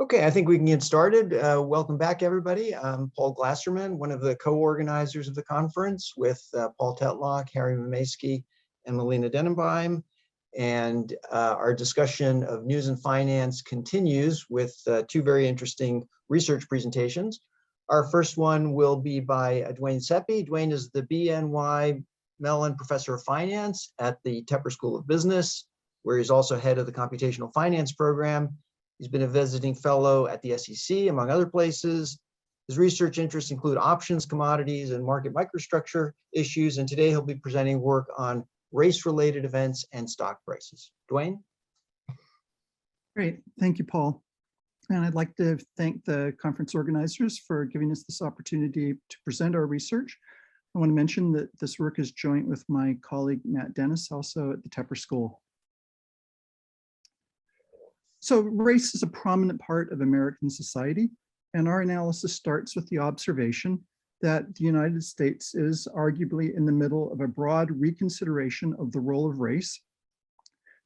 Okay, I think we can get started. Welcome back, everybody. I'm Paul Glasserman, one of the co-organizers of the conference with Paul Tetlock, Harry Mamaysky, and Melina Denenbaum. And our discussion of news and finance continues with two very interesting research presentations. Our first one will be by Duane Seppi. Duane is the BNY Mellon Professor of Finance at the Tepper School of Business, where he's also head of the Computational Finance program. He's been a visiting fellow at the SEC, among other places. His research interests include options, commodities, and market microstructure issues. And today he'll be presenting work on race-related events and stock prices. Duane? Great, thank you, Paul. And I'd like to thank the conference organizers for giving us this opportunity to present our research. I want to mention that this work is joint with my colleague, Matt Dennis, also at the Tepper School. So race is a prominent part of American society, and our analysis starts with the observation that the United States is arguably in the middle of a broad reconsideration of the role of race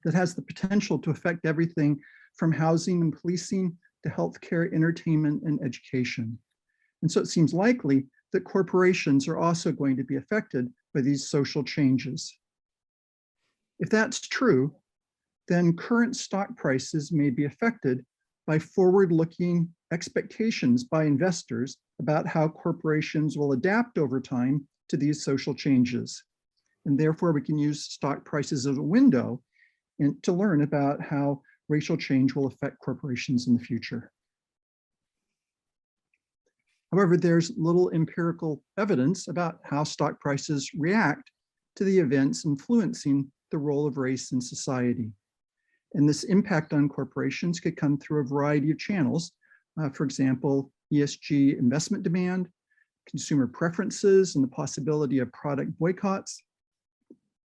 that has the potential to affect everything from housing and policing to healthcare, entertainment, and education. And so it seems likely that corporations are also going to be affected by these social changes. If that's true, then current stock prices may be affected by forward-looking expectations by investors about how corporations will adapt over time to these social changes. And therefore, we can use stock prices as a window to learn about how racial change will affect corporations in the future. However, there's little empirical evidence about how stock prices react to the events influencing the role of race in society. And this impact on corporations could come through a variety of channels. For example, ESG investment demand, consumer preferences and the possibility of product boycotts,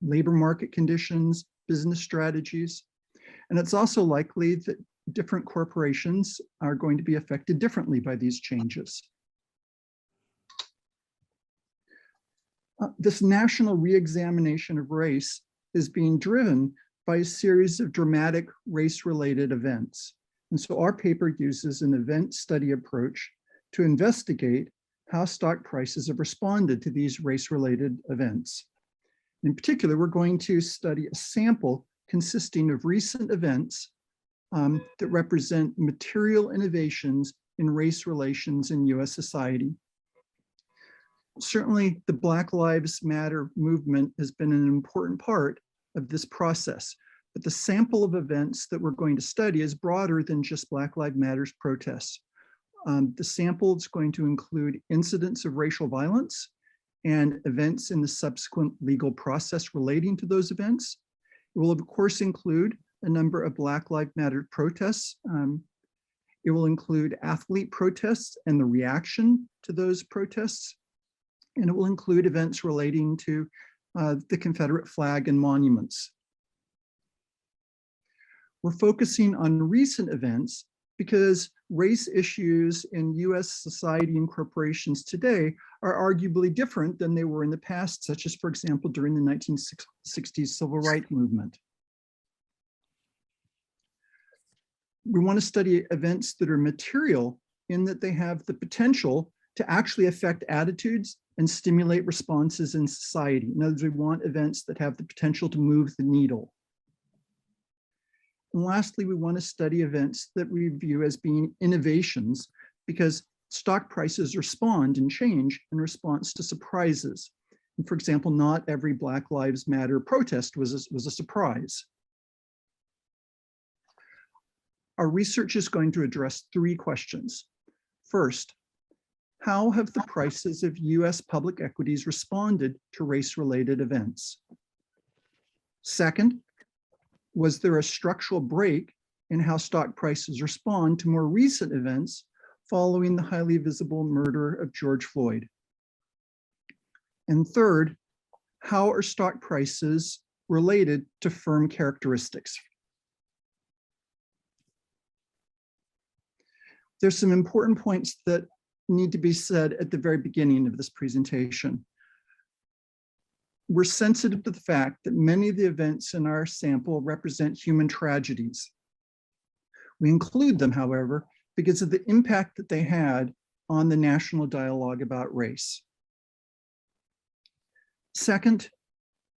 labor market conditions, business strategies. And it's also likely that different corporations are going to be affected differently by these changes. This national reexamination of race is being driven by a series of dramatic race-related events. And so our paper uses an event study approach to investigate how stock prices have responded to these race-related events. In particular, we're going to study a sample consisting of recent events that represent material innovations in race relations in US society. Certainly, the Black Lives Matter movement has been an important part of this process, but the sample of events that we're going to study is broader than just Black Lives Matter's protests. The sample is going to include incidents of racial violence and events in the subsequent legal process relating to those events. It will, of course, include a number of Black Lives Matter protests. It will include athlete protests and the reaction to those protests. And it will include events relating to the Confederate flag and monuments. We're focusing on recent events because race issues in US society and corporations today are arguably different than they were in the past, such as, for example, during the 1960s civil rights movement. We want to study events that are material in that they have the potential to actually affect attitudes and stimulate responses in society. In other words, we want events that have the potential to move the needle. And lastly, we want to study events that we view as being innovations because stock prices respond and change in response to surprises. And for example, not every Black Lives Matter protest was a surprise. Our research is going to address three questions. First, how have the prices of US public equities responded to race-related events? Second, was there a structural break in how stock prices respond to more recent events following the highly visible murder of George Floyd? And third, how are stock prices related to firm characteristics? There's some important points that need to be said at the very beginning of this presentation. We're sensitive to the fact that many of the events in our sample represent human tragedies. We include them, however, because of the impact that they had on the national dialogue about race. Second,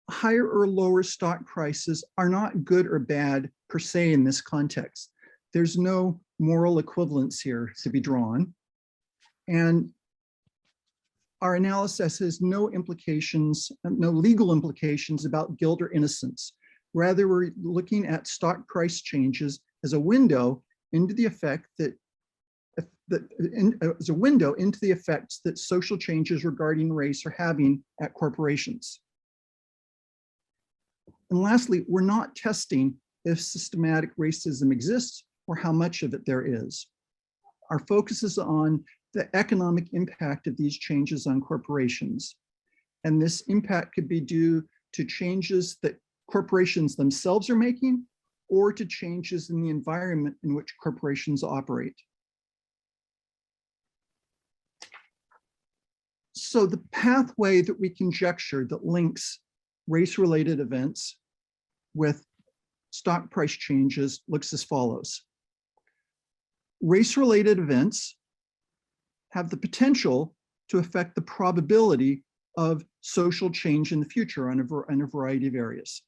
higher or lower stock prices are not good or bad per se in this context. There's no moral equivalence here to be drawn. And our analysis has no implications, no legal implications about guilt or innocence. Rather, we're looking at stock price changes as a window into the effect that as a window into the effects that social changes regarding race are having at corporations. And lastly, we're not testing if systematic racism exists or how much of it there is. Our focus is on the economic impact of these changes on corporations. And this impact could be due to changes that corporations themselves are making or to changes in the environment in which corporations operate. So the pathway that we conjecture that links race-related events with stock price changes looks as follows. Race-related events have the potential to affect the probability of social change in the future on a variety of areas.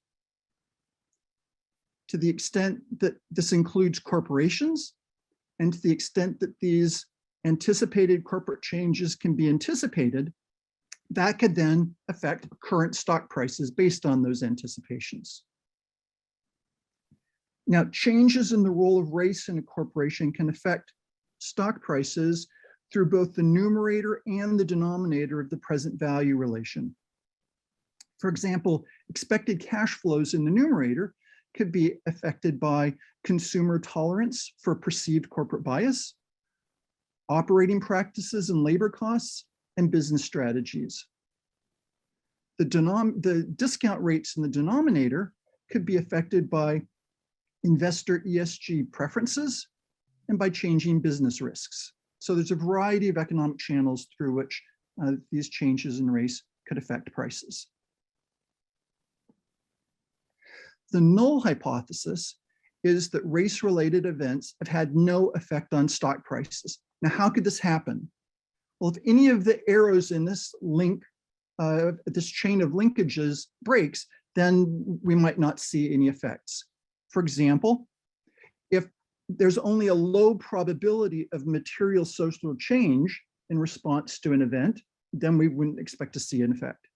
To the extent that this includes corporations, and to the extent that these anticipated corporate changes can be anticipated, that could then affect current stock prices based on those anticipations. Now, changes in the role of race in a corporation can affect stock prices through both the numerator and the denominator of the present value relation. For example, expected cash flows in the numerator could be affected by consumer tolerance for perceived corporate bias, operating practices and labor costs, and business strategies. The discount rates in the denominator could be affected by investor ESG preferences and by changing business risks. So there's a variety of economic channels through which these changes in race could affect prices. The null hypothesis is that race-related events have had no effect on stock prices. Now, how could this happen? Well, if any of the arrows in this link, this chain of linkages breaks, then we might not see any effects. For example, if there's only a low probability of material social change in response to an event, then we wouldn't expect to see an effect.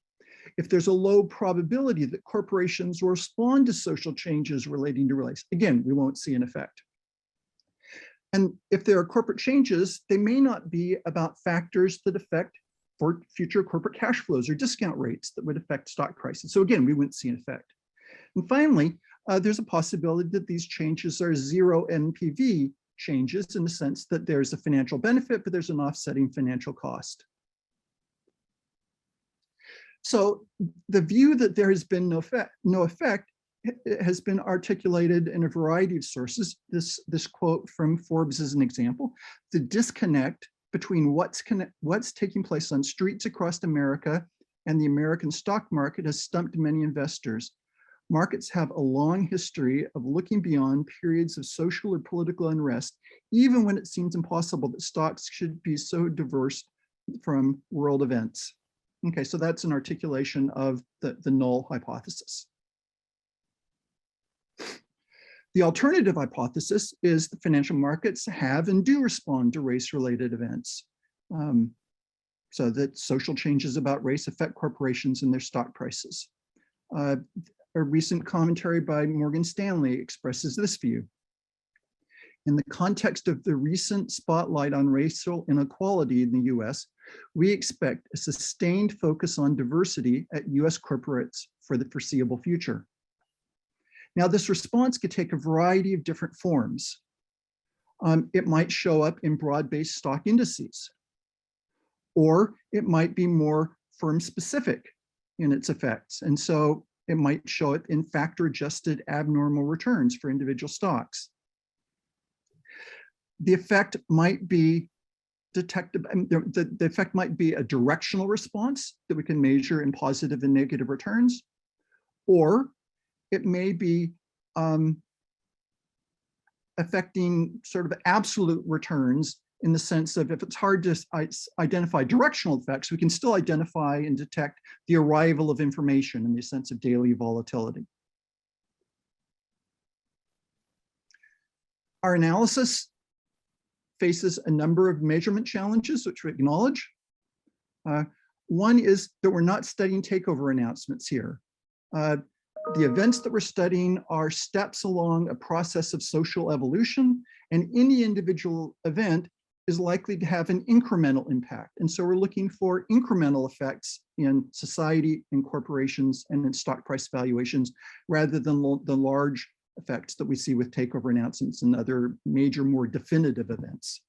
If there's a low probability that corporations will respond to social changes relating to race, again, we won't see an effect. And if there are corporate changes, they may not be about factors that affect for future corporate cash flows or discount rates that would affect stock prices. So again, we wouldn't see an effect. And finally, there's a possibility that these changes are zero NPV changes in the sense that there's a financial benefit, but there's an offsetting financial cost. So the view that there has been no effect has been articulated in a variety of sources. This quote from Forbes is an example. The disconnect between what's taking place on streets across America and the American stock market has stumped many investors. Markets have a long history of looking beyond periods of social or political unrest, even when it seems impossible that stocks should be so diverse from world events. Okay, so that's an articulation of the null hypothesis. The alternative hypothesis is that financial markets have and do respond to race-related events, so that social changes about race affect corporations and their stock prices. A recent commentary by Morgan Stanley expresses this view. In the context of the recent spotlight on racial inequality in the US, we expect a sustained focus on diversity at US corporates for the foreseeable future. Now, this response could take a variety of different forms. It might show up in broad-based stock indices, or it might be more firm-specific in its effects. And so it might show it in factor-adjusted abnormal returns for individual stocks. The effect might be detectable. The effect might be a directional response that we can measure in positive and negative returns, or it may be a affecting sort of absolute returns in the sense of if it's hard to identify directional effects, we can still identify and detect the arrival of information in the sense of daily volatility. Our analysis faces a number of measurement challenges, which we acknowledge. One is that we're not studying takeover announcements here. The events that we're studying are steps along a process of social evolution, and any individual event is likely to have an incremental impact. And so we're looking for incremental effects in society, in corporations, and in stock price valuations, rather than the large effects that we see with takeover announcements and other major, more definitive events.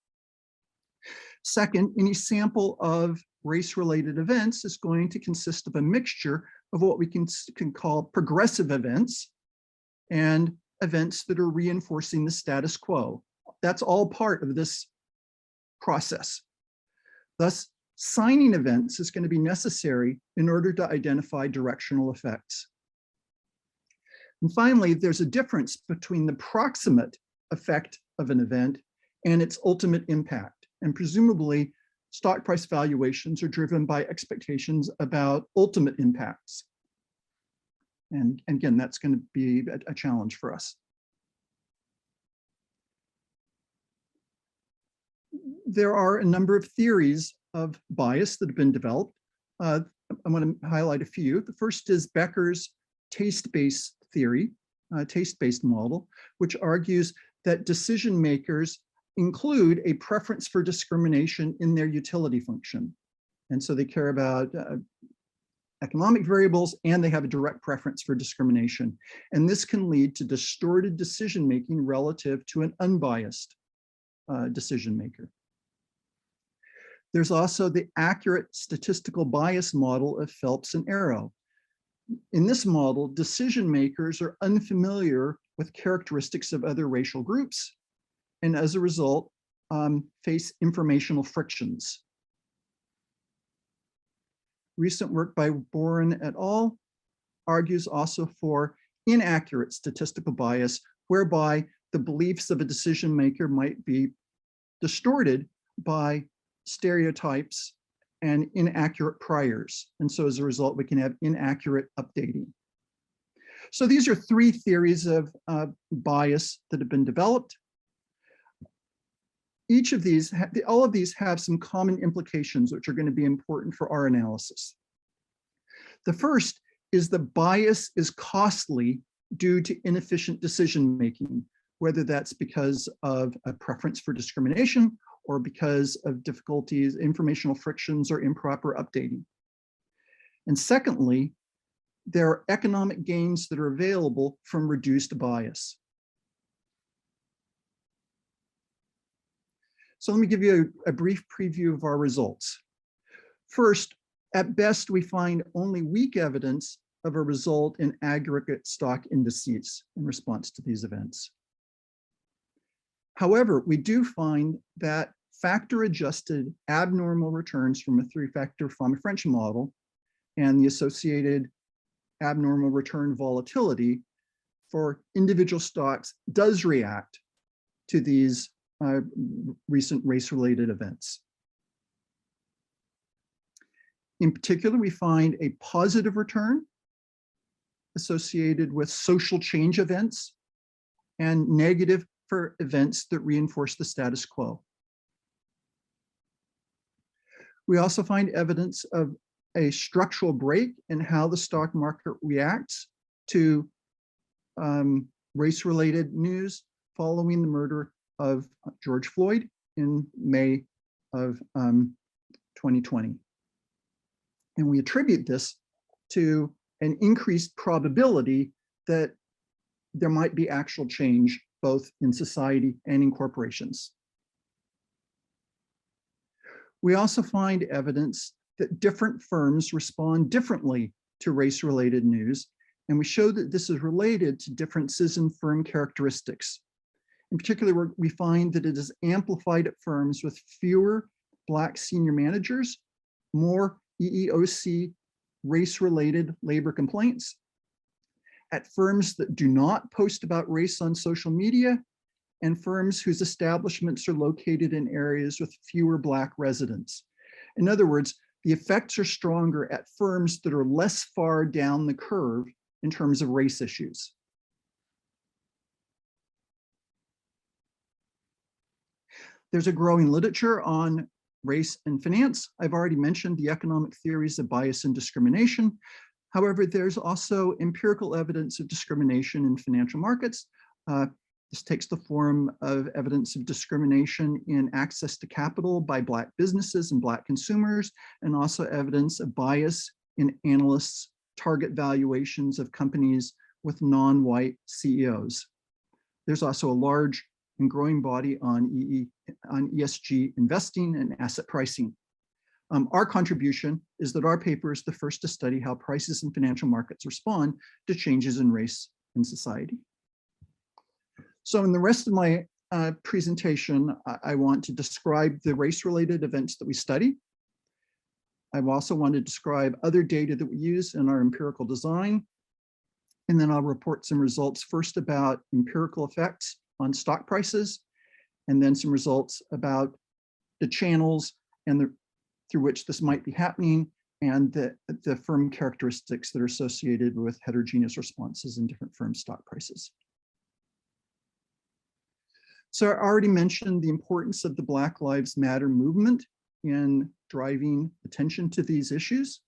Second, any sample of race-related events is going to consist of a mixture of what we can call progressive events and events that are reinforcing the status quo. That's all part of this process. Thus, signing events is going to be necessary in order to identify directional effects. And finally, there's a difference between the proximate effect of an event and its ultimate impact. And presumably, stock price valuations are driven by expectations about ultimate impacts. And again, that's going to be a challenge for us. There are a number of theories of bias that have been developed. I want to highlight a few. The first is Becker's taste-based theory, taste-based model, which argues that decision makers include a preference for discrimination in their utility function. And so they care about economic variables, and they have a direct preference for discrimination. And this can lead to distorted decision-making relative to an unbiased decision maker. There's also the accurate statistical bias model of Phelps and Arrow. In this model, decision makers are unfamiliar with characteristics of other racial groups, and as a result, face informational frictions. Recent work by Boren et al. Argues also for inaccurate statistical bias, whereby the beliefs of a decision maker might be distorted by stereotypes and inaccurate priors. And so as a result, we can have inaccurate updating. So these are three theories of bias that have been developed. Each of these, all of these have some common implications, which are going to be important for our analysis. The first is the bias is costly due to inefficient decision-making, whether that's because of a preference for discrimination or because of difficulties, informational frictions, or improper updating. And secondly, there are economic gains that are available from reduced bias. So let me give you a brief preview of our results. First, at best, we find only weak evidence of a result in aggregate stock indices in response to these events. However, we do find that factor-adjusted abnormal returns from a three-factor Fromm-French model and the associated abnormal return volatility for individual stocks does react to these recent race-related events. In particular, we find a positive return associated with social change events and negative for events that reinforce the status quo. We also find evidence of a structural break in how the stock market reacts to race-related news following the murder of George Floyd in May of 2020. And we attribute this to an increased probability that there might be actual change both in society and in corporations. We also find evidence that different firms respond differently to race-related news, and we show that this is related to differences in firm characteristics. In particular, we find that it is amplified at firms with fewer Black senior managers, more EEOC race-related labor complaints, at firms that do not post about race on social media, and firms whose establishments are located in areas with fewer Black residents. In other words, the effects are stronger at firms that are less far down the curve in terms of race issues. There's a growing literature on race and finance. I've already mentioned the economic theories of bias and discrimination. However, there's also empirical evidence of discrimination in financial markets. This takes the form of evidence of discrimination in access to capital by Black businesses and Black consumers, and also evidence of bias in analysts' target valuations of companies with non-white CEOs. There's also a large and growing body on ESG investing and asset pricing. Our contribution is that our paper is the first to study how prices in financial markets respond to changes in race and society. So in the rest of my presentation, I want to describe the race-related events that we study. I also want to describe other data that we use in our empirical design. And then I'll report some results first about empirical effects on stock prices, and then some results about the channels and through which this might be happening, and the firm characteristics that are associated with heterogeneous responses in different firm stock prices. So I already mentioned the importance of the Black Lives Matter movement in driving attention to these issues.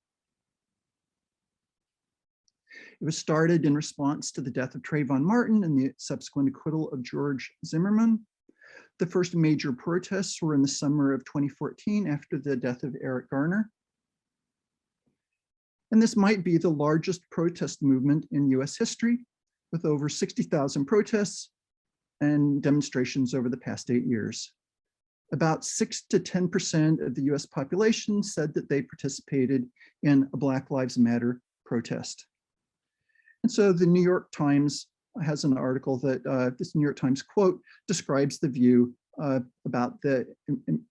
It was started in response to the death of Trayvon Martin and the subsequent acquittal of George Zimmerman. The first major protests were in the summer of 2014 after the death of Eric Garner. And this might be the largest protest movement in US history, with over 60,000 protests and demonstrations over the past 8 years. About 6 to 10% of the US population said that they participated in a Black Lives Matter protest. And so the New York Times has an article that this New York Times quote describes the view about the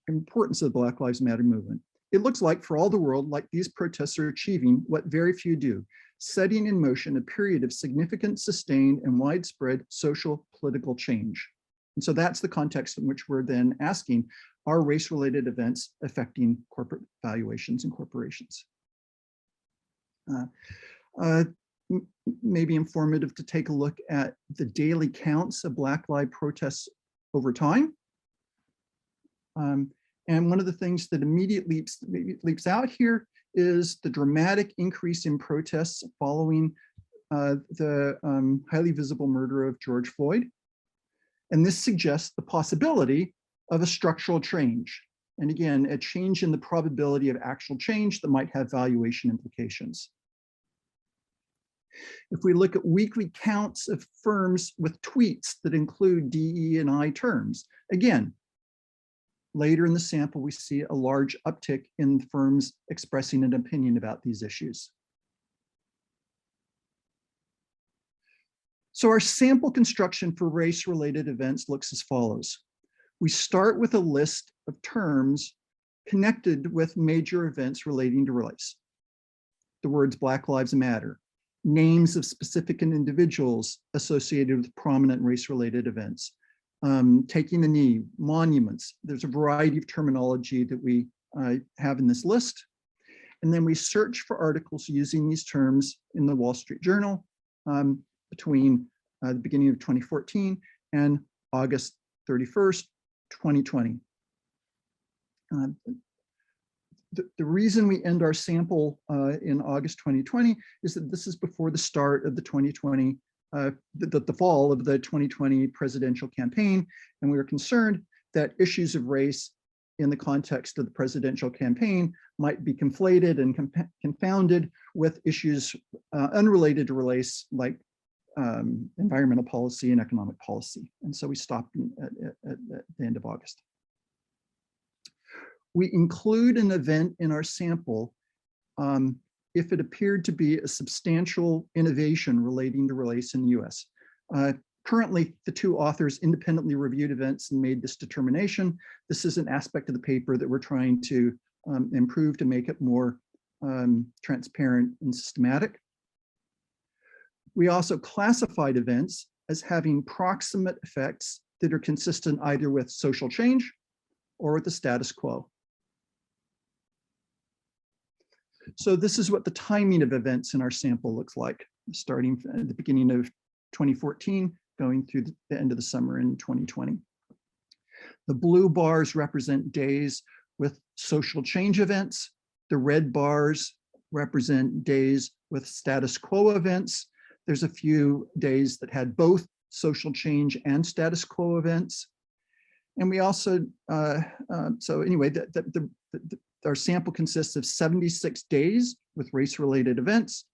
importance of the Black Lives Matter movement. It looks like, for all the world, like these protests are achieving what very few do, setting in motion a period of significant, sustained, and widespread social political change. And so that's the context in which we're then asking, are race-related events affecting corporate valuations and corporations? Maybe informative to take a look at the daily counts of Black Lives protests over time. And one of the things that immediately leaps out here is the dramatic increase in protests following the highly visible murder of George Floyd. And this suggests the possibility of a structural change. And again, a change in the probability of actual change that might have valuation implications. If we look at weekly counts of firms with tweets that include DE&I terms, again, later in the sample, we see a large uptick in firms expressing an opinion about these issues. So our sample construction for race-related events looks as follows. We start with a list of terms connected with major events relating to race. The words Black Lives Matter, names of specific individuals associated with prominent race-related events, taking the knee, monuments. There's a variety of terminology that we have in this list. And then we search for articles using these terms in the Wall Street Journal between the beginning of 2014 and August 31st, 2020. The reason we end our sample in August 2020 is that this is before the start of the 2020, the fall of the 2020 presidential campaign. And we were concerned that issues of race in the context of the presidential campaign might be conflated and confounded with issues unrelated to race, like environmental policy and economic policy. And so we stopped at the end of August. We include an event in our sample if it appeared to be a substantial innovation relating to race in the US. Currently, the two authors independently reviewed events and made this determination. This is an aspect of the paper that we're trying to improve to make it more transparent and systematic. We also classified events as having proximate effects that are consistent either with social change or with the status quo. So this is what the timing of events in our sample looks like, starting at the beginning of 2014, going through the end of the summer in 2020. The blue bars represent days with social change events. The red bars represent days with status quo events. There's a few days that had both social change and status quo events. And we also, so anyway, our sample consists of 76 days with race-related events.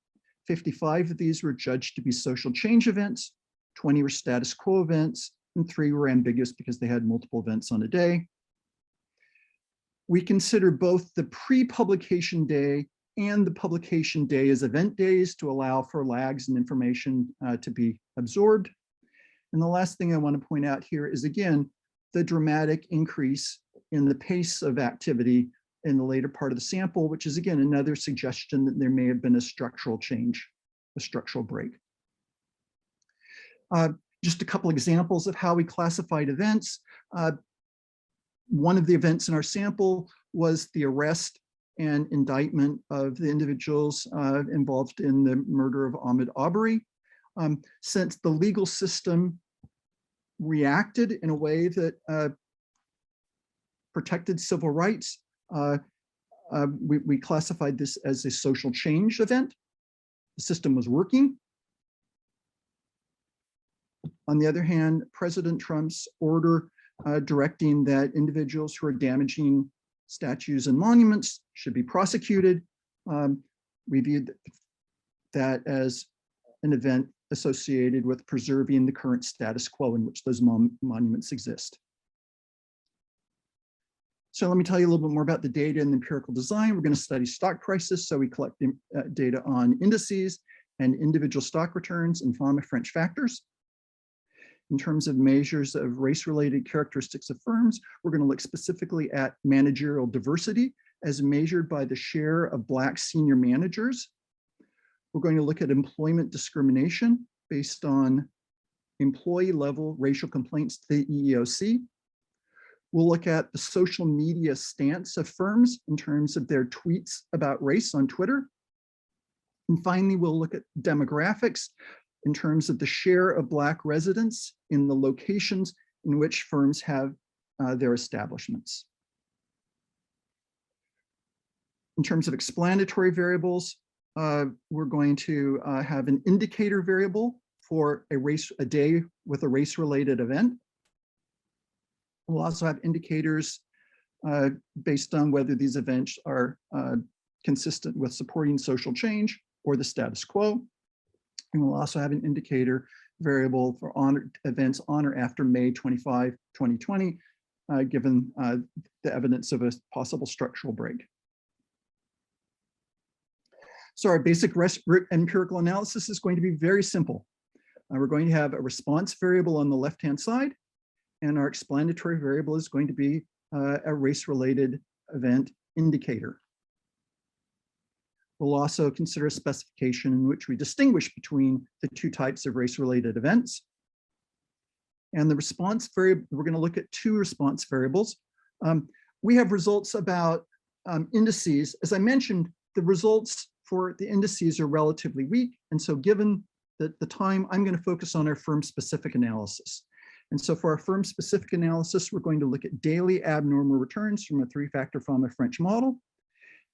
55 of these were judged to be social change events, 20 were status quo events, and 3 were ambiguous because they had multiple events on a day. We consider both the pre-publication day and the publication day as event days to allow for lags and information to be absorbed. And the last thing I want to point out here is, again, the dramatic increase in the pace of activity in the later part of the sample, which is, again, another suggestion that there may have been a structural change, a structural break. Just a couple examples of how we classified events. One of the events in our sample was the arrest and indictment of the individuals involved in the murder of Ahmaud Arbery. Since the legal system reacted in a way that protected civil rights, we classified this as a social change event. The system was working. On the other hand, President Trump's order directing that individuals who are damaging statues and monuments should be prosecuted, we viewed that as an event associated with preserving the current status quo in which those monuments exist. So let me tell you a little bit more about the data and the empirical design. We're going to study stock prices, so we collect data on indices and individual stock returns and Fama-French factors. In terms of measures of race-related characteristics of firms, we're going to look specifically at managerial diversity as measured by the share of Black senior managers. We're going to look at employment discrimination based on employee-level racial complaints to the EEOC. We'll look at the social media stance of firms in terms of their tweets about race on Twitter. And finally, we'll look at demographics in terms of the share of Black residents in the locations in which firms have their establishments. In terms of explanatory variables, we're going to have an indicator variable for a day with a race-related event. We'll also have indicators based on whether these events are consistent with supporting social change or the status quo. And we'll also have an indicator variable for events on or after May 25, 2020, given the evidence of a possible structural break. So our basic empirical analysis is going to be very simple. We're going to have a response variable on the left-hand side, and our explanatory variable is going to be a race-related event indicator. We'll also consider a specification in which we distinguish between the two types of race-related events. And the response variable, we're going to look at 2 response variables. We have results about indices. As I mentioned, the results for the indices are relatively weak. And so given the time, I'm going to focus on our firm-specific analysis. And so for our firm-specific analysis, we're going to look at daily abnormal returns from a 3-factor Fama-French model.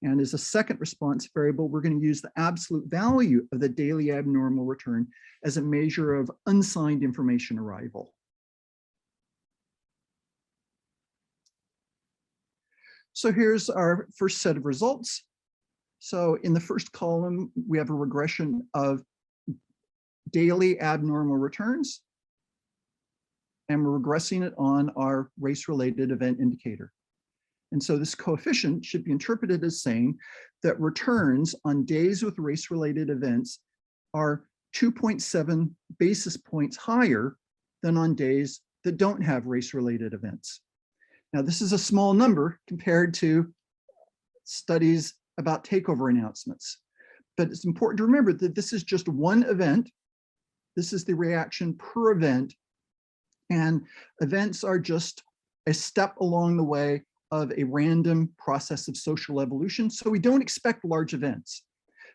And as a second response variable, we're going to use the absolute value of the daily abnormal return as a measure of unsigned information arrival. So here's our first set of results. So in the first column, we have a regression of daily abnormal returns, and we're regressing it on our race-related event indicator. And so this coefficient should be interpreted as saying that returns on days with race-related events are 2.7 basis points higher than on days that don't have race-related events. Now, this is a small number compared to studies about takeover announcements, but it's important to remember that this is just one event. This is the reaction per event And events are just a step along the way of a random process of social evolution. So we don't expect large events.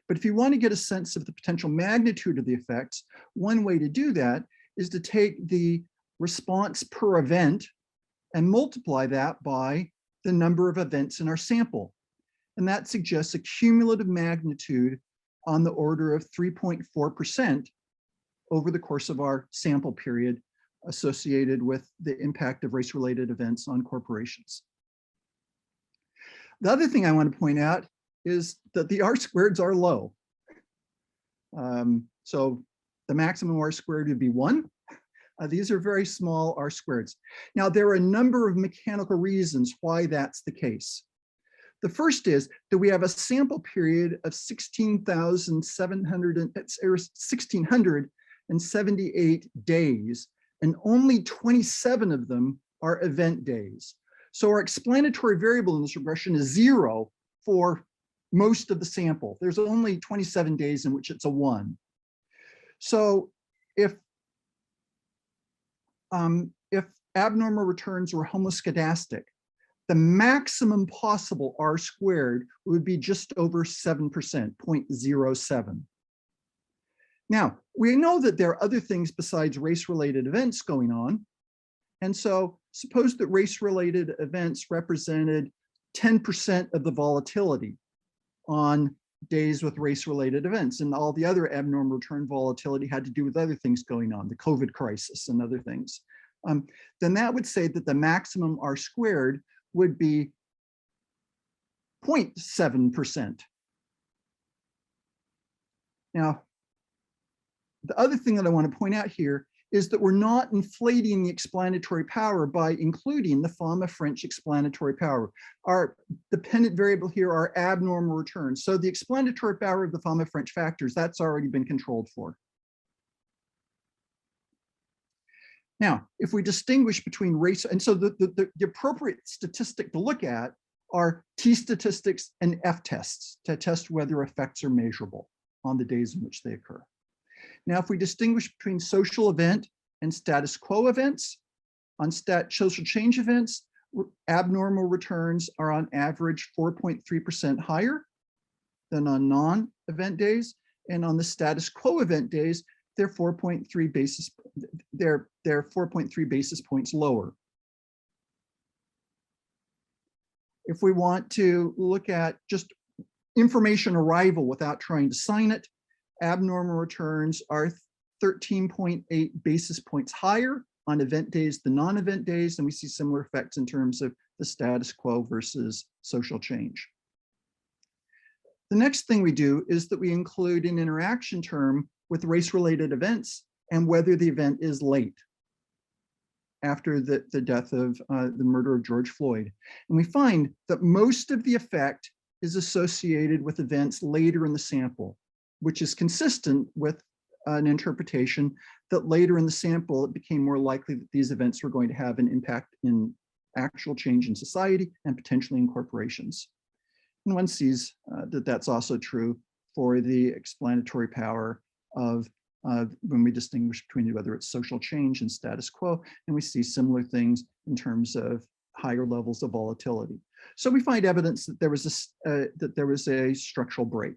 But if you want to get a sense of the potential magnitude of the effects, one way to do that is to take the response per event and multiply that by the number of events in our sample. And that suggests a cumulative magnitude on the order of 3.4% over the course of our sample period associated with the impact of race-related events on corporations. The other thing I want to point out is that the R-squareds are low. So the maximum R-squared would be 1. These are very small R-squareds. Now, there are a number of mechanical reasons why that's the case. The first is that we have a sample period of 1,678 days, and only 27 of them are event days. So our explanatory variable in this regression is 0 for most of the sample. There's only 27 days in which it's a 1. So if abnormal returns were homoscedastic, the maximum possible R-squared would be just over 7%, 0.07. Now, we know that there are other things besides race-related events going on. And so suppose that race-related events represented 10% of the volatility on days with race-related events, and all the other abnormal return volatility had to do with other things going on, the COVID crisis and other things. Then that would say that the maximum R-squared would be 0.7%. Now, the other thing that I want to point out here is that we're not inflating the explanatory power by including the Fama-French explanatory power. Our dependent variable here are abnormal returns. So the explanatory power of the Fama-French factors, that's already been controlled for. Now, if we distinguish between race, and so the appropriate statistic to look at are T statistics and F tests to test whether effects are measurable on the days in which they occur. Now, if we distinguish between social event and status quo events, on social change events, abnormal returns are on average 4.3% higher than on non-event days, and on the status quo event days, they're 4.3 basis points lower. If we want to look at just information arrival without trying to sign it, abnormal returns are 13.8 basis points higher on event days than non-event days, and we see similar effects in terms of the status quo versus social change. The next thing we do is that we include an interaction term with race-related events and whether the event is late after the death of the murder of George Floyd. And we find that most of the effect is associated with events later in the sample, which is consistent with an interpretation that later in the sample, it became more likely that these events were going to have an impact in actual change in society and potentially in corporations. And one sees that that's also true for the explanatory power of when we distinguish between whether it's social change and status quo, and we see similar things in terms of higher levels of volatility. So we find evidence that there was a structural break.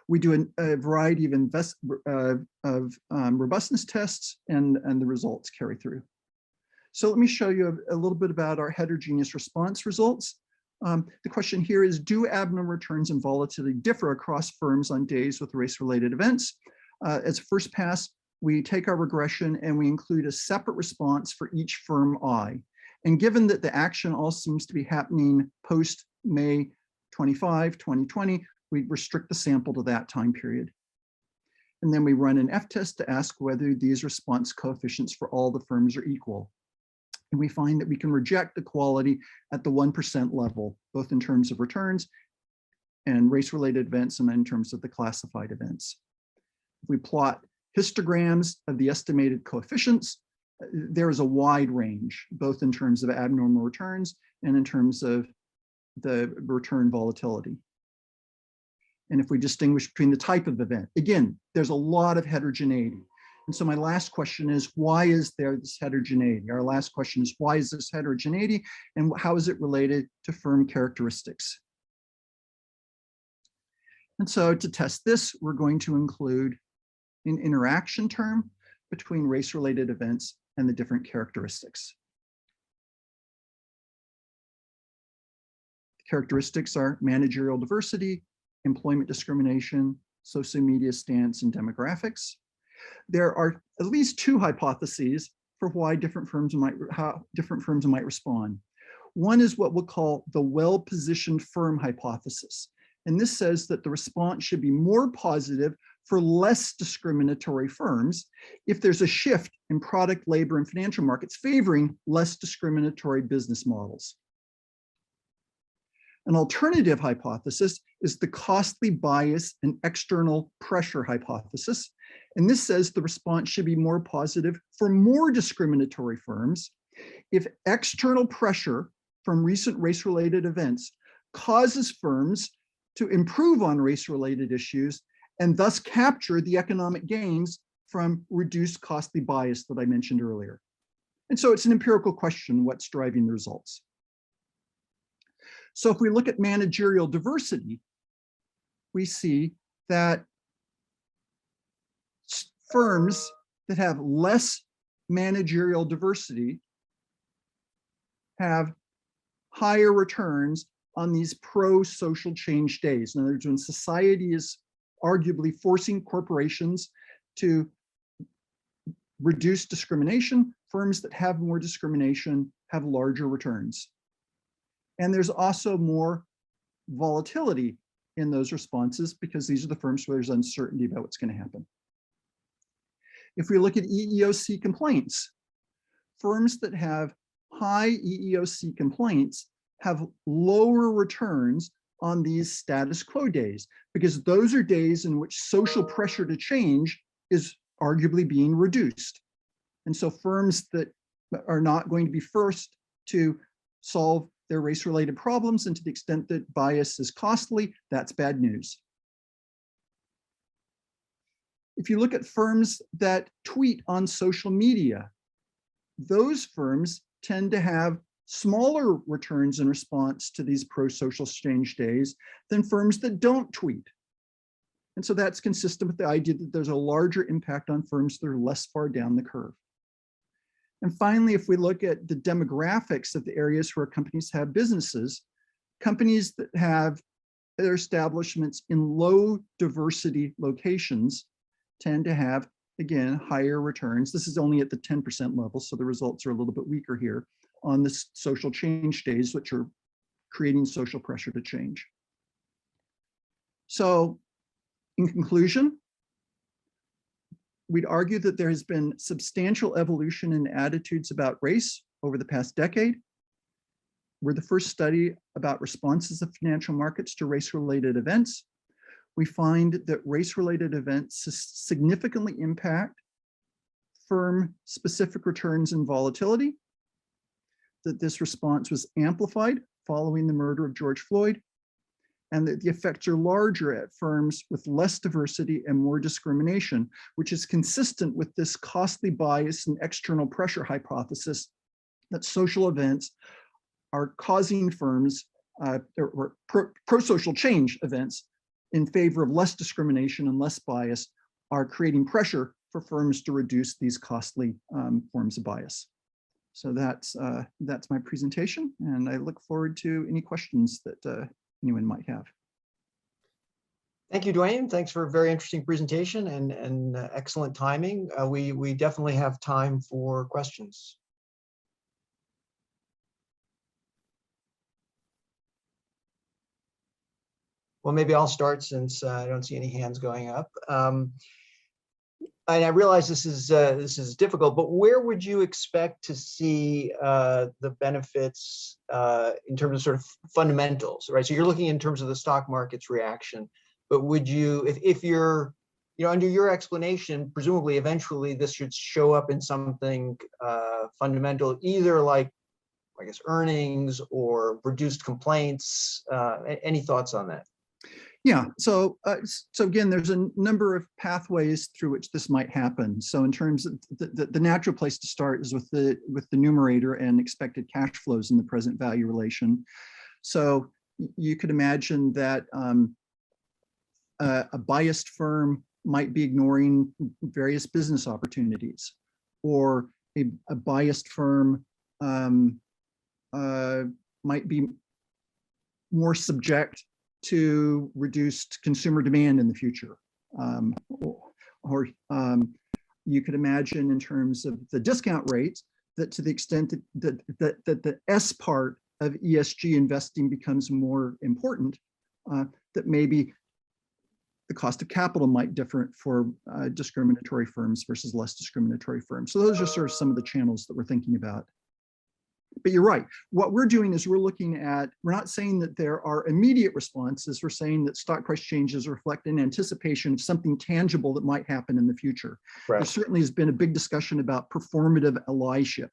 We do a variety of robustness tests, and the results carry through. So let me show you a little bit about our heterogeneous response results. The question here is, do abnormal returns and volatility differ across firms on days with race-related events? As a first pass, we take our regression and we include a separate response for each firm I. And given that the action all seems to be happening post May 25, 2020, we restrict the sample to that time period. And then we run an F test to ask whether these response coefficients for all the firms are equal. And we find that we can reject equality at the 1% level, both in terms of returns and race-related events and in terms of the classified events. If we plot histograms of the estimated coefficients, there is a wide range, both in terms of abnormal returns and in terms of the return volatility. And if we distinguish between the type of event, again, there's a lot of heterogeneity. And so my last question is, why is there this heterogeneity? Our last question is, why is this heterogeneity, and how is it related to firm characteristics? And so to test this, we're going to include an interaction term between race-related events and the different characteristics. The characteristics are managerial diversity, employment discrimination, social media stance, and demographics. There are at least two hypotheses for why how different firms might respond. One is what we'll call the well-positioned firm hypothesis. And this says that the response should be more positive for less discriminatory firms if there's a shift in product, labor, and financial markets favoring less discriminatory business models. An alternative hypothesis is the costly bias and external pressure hypothesis. And this says the response should be more positive for more discriminatory firms if external pressure from recent race-related events causes firms to improve on race-related issues and thus capture the economic gains from reduced costly bias that I mentioned earlier. And so it's an empirical question, what's driving the results. So if we look at managerial diversity, we see that firms that have less managerial diversity have higher returns on these pro-social change days. In other words, when society is arguably forcing corporations to reduce discrimination, firms that have more discrimination have larger returns. And there's also more volatility in those responses because these are the firms where there's uncertainty about what's going to happen. If we look at EEOC complaints, firms that have high EEOC complaints have lower returns on these status quo days because those are days in which social pressure to change is arguably being reduced. And so firms that are not going to be first to solve their race-related problems, and to the extent that bias is costly, that's bad news. If you look at firms that tweet on social media, those firms tend to have smaller returns in response to these pro-social change days than firms that don't tweet. And so that's consistent with the idea that there's a larger impact on firms that are less far down the curve. And finally, if we look at the demographics of the areas where companies have businesses, companies that have their establishments in low diversity locations tend to have, again, higher returns. This is only at the 10% level, so the results are a little bit weaker here on the social change days, which are creating social pressure to change. So in conclusion, we'd argue that there has been substantial evolution in attitudes about race over the past decade. We're the first study about responses of financial markets to race-related events. We find that race-related events significantly impact firm-specific returns and volatility, that this response was amplified following the murder of George Floyd, and that the effects are larger at firms with less diversity and more discrimination, which is consistent with this costly bias and external pressure hypothesis that social events are causing firms, or pro-social change events in favor of less discrimination and less bias are creating pressure for firms to reduce these costly forms of bias. So that's my presentation, and I look forward to any questions that anyone might have. Thank you, Duane. Thanks for a very interesting presentation and excellent timing. We definitely have time for questions. Well, maybe I'll start since I don't see any hands going up. And I realize this is difficult, but where would you expect to see the benefits in terms of sort of fundamentals, right? So you're looking in terms of the stock market's reaction, but would you, if you're, under your explanation, presumably eventually this should show up in something fundamental, either like, I guess, earnings or reduced complaints. Any thoughts on that? Yeah, so again, there's a number of pathways through which this might happen. So in terms of the natural place to start is with the numerator and expected cash flows in the present value relation. So you could imagine that a biased firm might be ignoring various business opportunities, or a biased firm might be more subject to reduced consumer demand in the future. Or you could imagine in terms of the discount rates that to the extent that the S part of ESG investing becomes more important, that maybe the cost of capital might differ for discriminatory firms versus less discriminatory firms. So those are sort of some of the channels that we're thinking about. But you're right. What we're doing is we're looking at, we're not saying that there are immediate responses. We're saying that stock price changes reflect an anticipation of something tangible that might happen in the future. Right. There certainly has been a big discussion about performative allyship.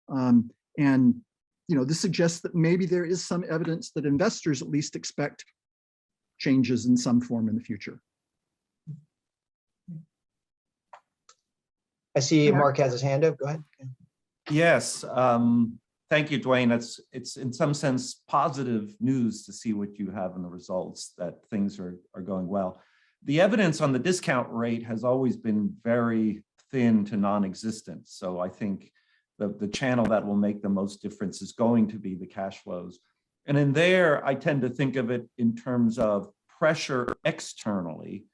And this suggests that maybe there is some evidence that investors at least expect changes in some form in the future. I see Mark has his hand up. Go ahead. Yes. Thank you, Duane. It's in some sense positive news to see what you have in the results, that things are going well. The evidence on the discount rate has always been very thin to non-existent. So I think the channel that will make the most difference is going to be the cash flows. And in there, I tend to think of it in terms of pressure externally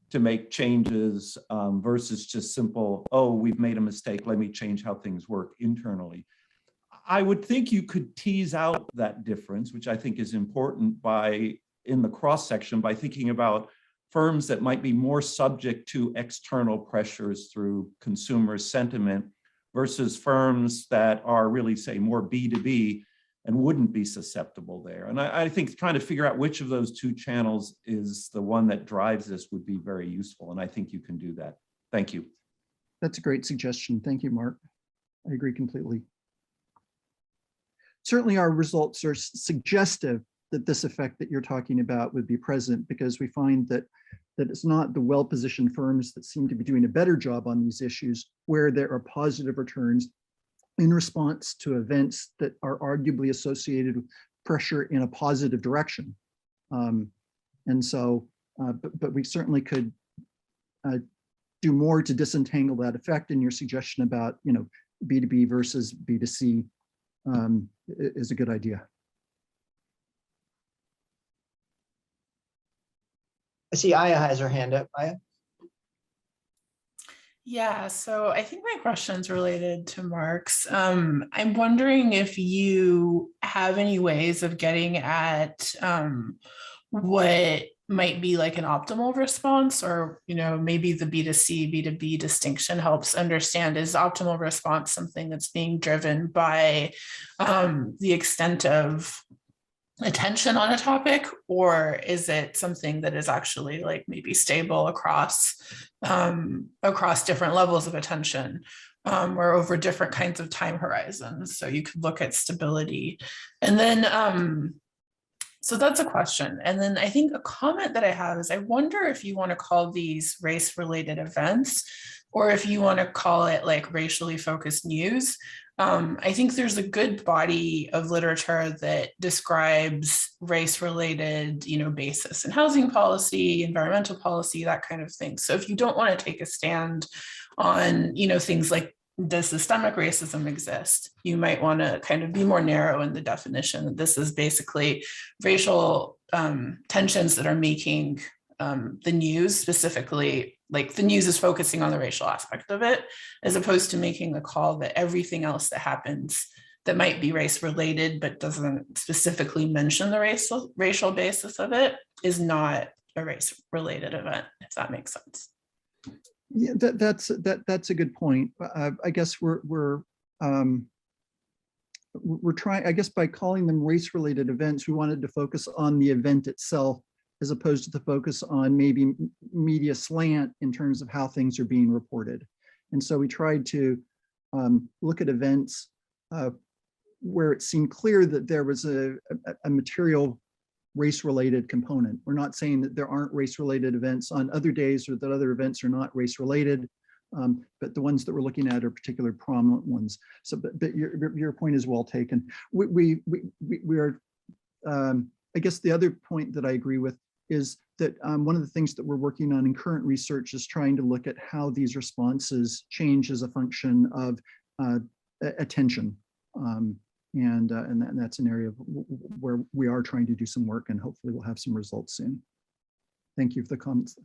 to make changes versus just simple, oh, we've made a mistake, let me change how things work internally. I would think you could tease out that difference, which I think is important in the cross-section by thinking about firms that might be more subject to external pressures through consumer sentiment versus firms that are really, say, more B2B and wouldn't be susceptible there. And I think trying to figure out which of those two channels is the one that drives this would be very useful. And I think you can do that. Thank you. That's a great suggestion. Thank you, Mark. I agree completely. Certainly our results are suggestive that this effect that you're talking about would be present, because we find that it's not the well-positioned firms that seem to be doing a better job on these issues where there are positive returns in response to events that are arguably associated with pressure in a positive direction. And so, but we certainly could do more to disentangle that effect, and your suggestion about, B2B versus B2C is a good idea. I see Aya has her hand up. Aya? Yeah, so I think my question's related to Mark's. I'm wondering if you have any ways of getting at what might be like an optimal response, or maybe the B2C, B2B distinction helps understand, is optimal response something that's being driven by the extent of attention on a topic, or is it something that is actually like maybe stable across different levels of attention, or over different kinds of time horizons? So you could look at stability. And then so that's a question. And then I think a comment that I have is, I wonder if you want to call these race-related events, or if you want to call it like racially focused news. I think there's a good body of literature that describes race-related, basis in housing policy, environmental policy, that kind of thing. So if you don't want to take a stand on, things like, does systemic racism exist? You might want to kind of be more narrow in the definition. This is basically racial tensions that are making the news, specifically, like the news is focusing on the racial aspect of it, as opposed to making the call that everything else that happens that might be race related but doesn't specifically mention the racial basis of it is not a race related event, if that makes sense. Yeah, that's a good point. I guess we're trying, I guess by calling them race-related events, we wanted to focus on the event itself, as opposed to the focus on maybe media slant in terms of how things are being reported. And so we tried to look at events where it seemed clear that there was a material race-related component. We're not saying that there aren't race-related events on other days or that other events are not race-related, but the ones that we're looking at are particular prominent ones. So, but your point is well taken. We are, I guess the other point that I agree with is that one of the things that we're working on in current research is trying to look at how these responses change as a function of attention. And that's an area where we are trying to do some work, and hopefully we'll have some results soon. Thank you for the comments.